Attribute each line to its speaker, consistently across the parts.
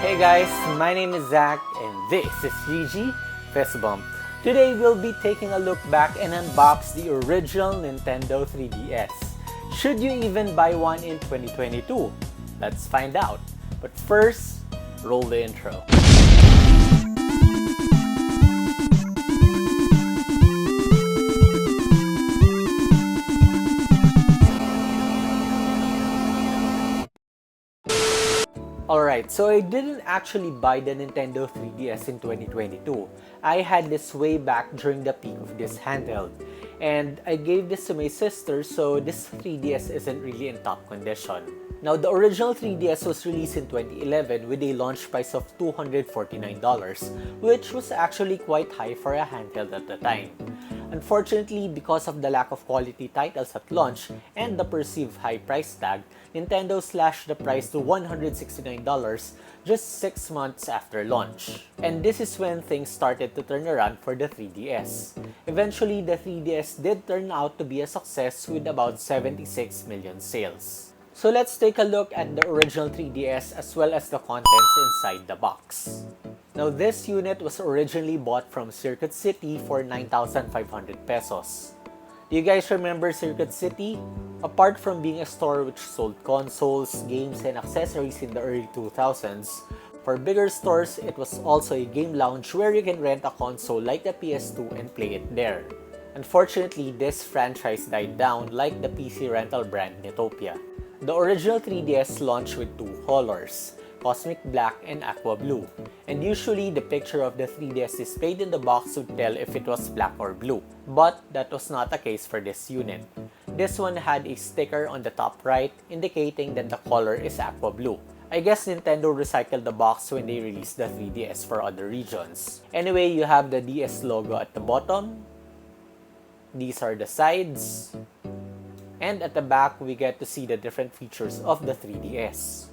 Speaker 1: Hey guys, my name is Zach and this is Gigi Fist Bump. Today we'll be taking a look back and unbox the original Nintendo 3DS. Should you even buy one in 2022? Let's find out. But first, roll the intro. Alright, so I didn't actually buy the Nintendo 3DS in 2022. I had this way back during the peak of this handheld. And I gave this to my sister, so this 3DS isn't really in top condition. Now, the original 3DS was released in 2011 with a launch price of $249, which was actually quite high for a handheld at the time. Unfortunately, because of the lack of quality titles at launch and the perceived high price tag, Nintendo slashed the price to $169 just 6 months after launch. And this is when things started to turn around for the 3DS. Eventually, the 3DS did turn out to be a success with about 76 million sales. So let's take a look at the original 3DS as well as the contents inside the box. Now, this unit was originally bought from Circuit City for 9,500 pesos. Do you guys remember Circuit City? Apart from being a store which sold consoles, games, and accessories in the early 2000s, for bigger stores, it was also a game lounge where you can rent a console like the PS2 and play it there. Unfortunately, this franchise died down like the PC rental brand Netopia. The original 3DS launched with two colors, Cosmic Black and Aqua Blue, and usually the picture of the 3DS displayed in the box would tell if it was black or blue, but that was not the case for this unit. This one had a sticker on the top right indicating that the color is Aqua Blue. I guess Nintendo recycled the box when they released the 3DS for other regions. Anyway, you have the DS logo at the bottom. These are the sides. And at the back, we get to see the different features of the 3DS.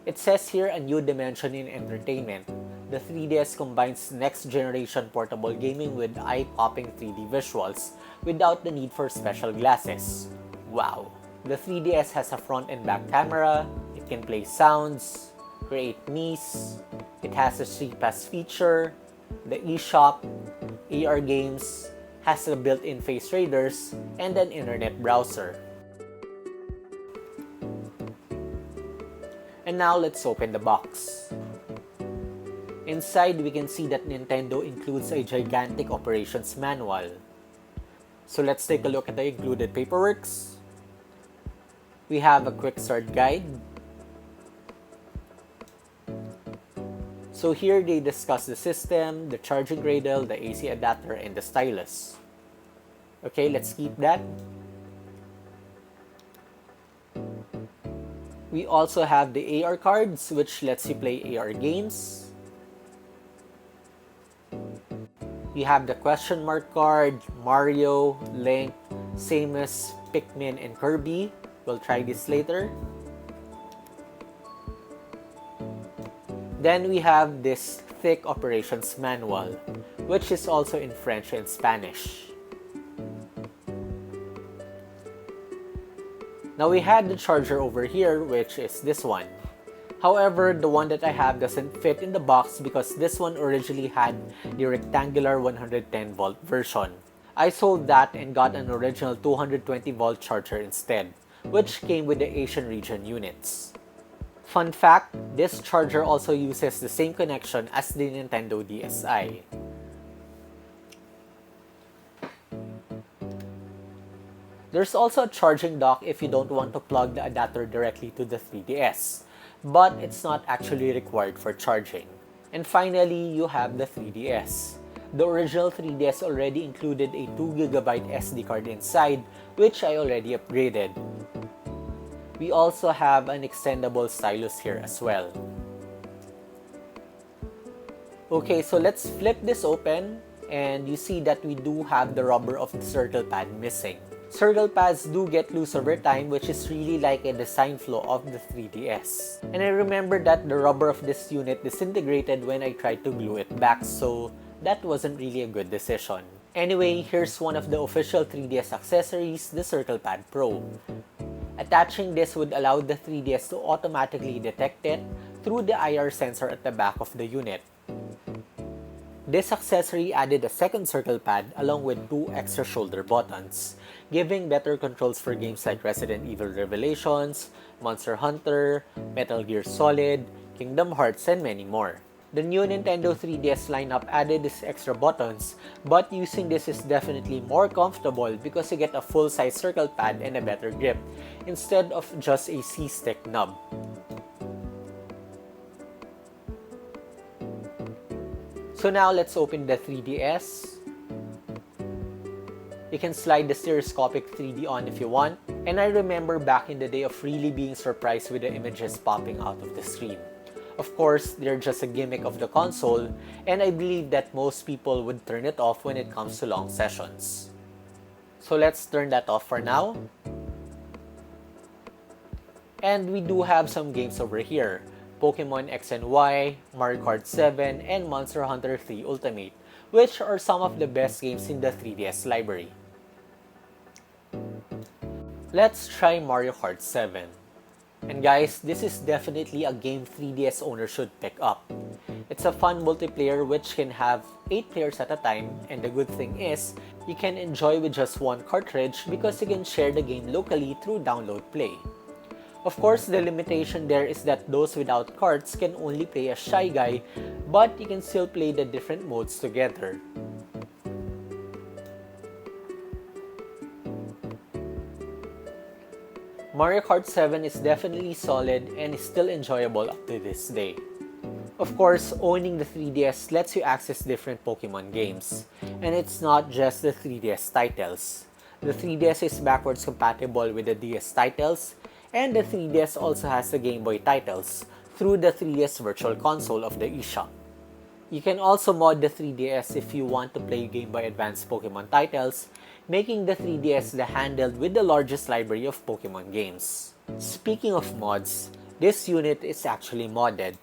Speaker 1: It says here a new dimension in entertainment. The 3DS combines next-generation portable gaming with eye-popping 3D visuals without the need for special glasses. Wow! The 3DS has a front and back camera, it can play sounds, create Miis, it has a Street Pass feature, the eShop, AR games, has a built-in face readers, and an internet browser. And now let's open the box. Inside, we can see that Nintendo includes a gigantic operations manual. So let's take a look at the included paperwork. We have a quick start guide. So here they discuss the system, the charging cradle, the AC adapter, and the stylus. Okay, let's keep that. We also have the AR cards, which lets you play AR games. We have the question mark card, Mario, Link, Samus, Pikmin, and Kirby. We'll try this later. Then we have this thick operations manual, which is also in French and Spanish. Now we had the charger over here, which is this one. However, the one that I have doesn't fit in the box because this one originally had the rectangular 110 volt version. I sold that and got an original 220 volt charger instead, which came with the Asian region units. Fun fact, this charger also uses the same connection as the Nintendo DSi. There's also a charging dock if you don't want to plug the adapter directly to the 3DS, but it's not actually required for charging. And finally, you have the 3DS. The original 3DS already included a 2GB SD card inside, which I already upgraded. We also have an extendable stylus here as well. Okay, so let's flip this open, and you see that we do have the rubber of the circle pad missing. Circle pads do get loose over time, which is really like a design flaw of the 3DS. And I remember that the rubber of this unit disintegrated when I tried to glue it back, so that wasn't really a good decision. Anyway, here's one of the official 3DS accessories, the Circle Pad Pro. Attaching this would allow the 3DS to automatically detect it through the IR sensor at the back of the unit. This accessory added a second circle pad along with 2 extra shoulder buttons, giving better controls for games like Resident Evil Revelations, Monster Hunter, Metal Gear Solid, Kingdom Hearts, and many more. The new Nintendo 3DS lineup added these extra buttons, but using this is definitely more comfortable because you get a full-size circle pad and a better grip, instead of just a C-stick nub. So now let's open the 3DS. You can slide the stereoscopic 3D on if you want, and I remember back in the day of really being surprised with the images popping out of the screen. Of course, they're just a gimmick of the console, and I believe that most people would turn it off when it comes to long sessions. So let's turn that off for now. And we do have some games over here. Pokemon X and Y, Mario Kart 7, and Monster Hunter 3 Ultimate, which are some of the best games in the 3DS library. Let's try Mario Kart 7. And guys, this is definitely a game 3DS owners should pick up. It's a fun multiplayer which can have 8 players at a time, and the good thing is, you can enjoy with just one cartridge because you can share the game locally through download play. Of course, the limitation there is that those without carts can only play as Shy Guy, but you can still play the different modes together. Mario Kart 7 is definitely solid and is still enjoyable up to this day. Of course, owning the 3DS lets you access different Pokemon games, and it's not just the 3DS titles. The 3DS is backwards compatible with the DS titles, and the 3DS also has the Game Boy titles through the 3DS Virtual Console of the eShop. You can also mod the 3DS if you want to play Game Boy Advance Pokemon titles, making the 3DS the handheld with the largest library of Pokemon games. Speaking of mods, this unit is actually modded.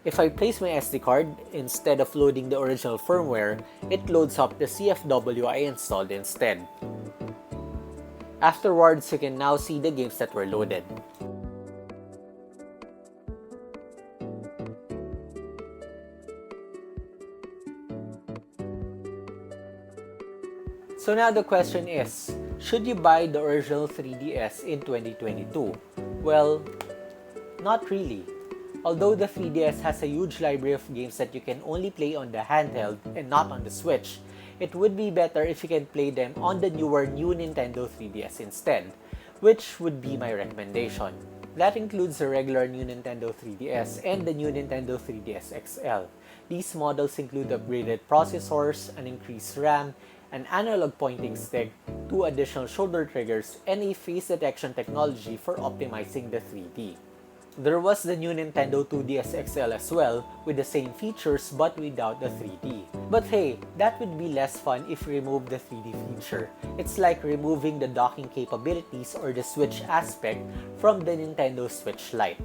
Speaker 1: If I place my SD card, instead of loading the original firmware, it loads up the CFW I installed instead. Afterwards, you can now see the games that were loaded. So now the question is, should you buy the original 3DS in 2022? Well, not really. Although the 3DS has a huge library of games that you can only play on the handheld and not on the Switch, it would be better if you can play them on the new Nintendo 3DS instead, which would be my recommendation. That includes the regular new Nintendo 3DS and the new Nintendo 3DS XL. These models include upgraded processors, an increased RAM, an analog pointing stick, 2 additional shoulder triggers, and a face detection technology for optimizing the 3D. There was the new Nintendo 2DS XL as well, with the same features but without the 3D. But hey, that would be less fun if you remove the 3D feature. It's like removing the docking capabilities or the Switch aspect from the Nintendo Switch Lite.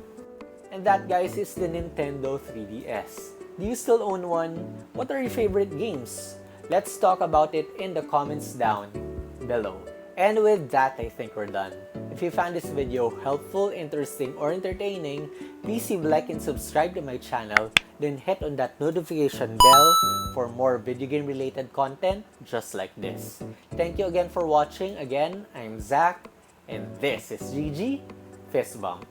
Speaker 1: And that, guys, is the Nintendo 3DS. Do you still own one? What are your favorite games? Let's talk about it in the comments down below. And with that, I think we're done. If you found this video helpful, interesting, or entertaining, please leave a like and subscribe to my channel, then hit on that notification bell for more video game related content just like this. Thank you again for watching. Again, I'm Zach, and this is GG Fist Bump.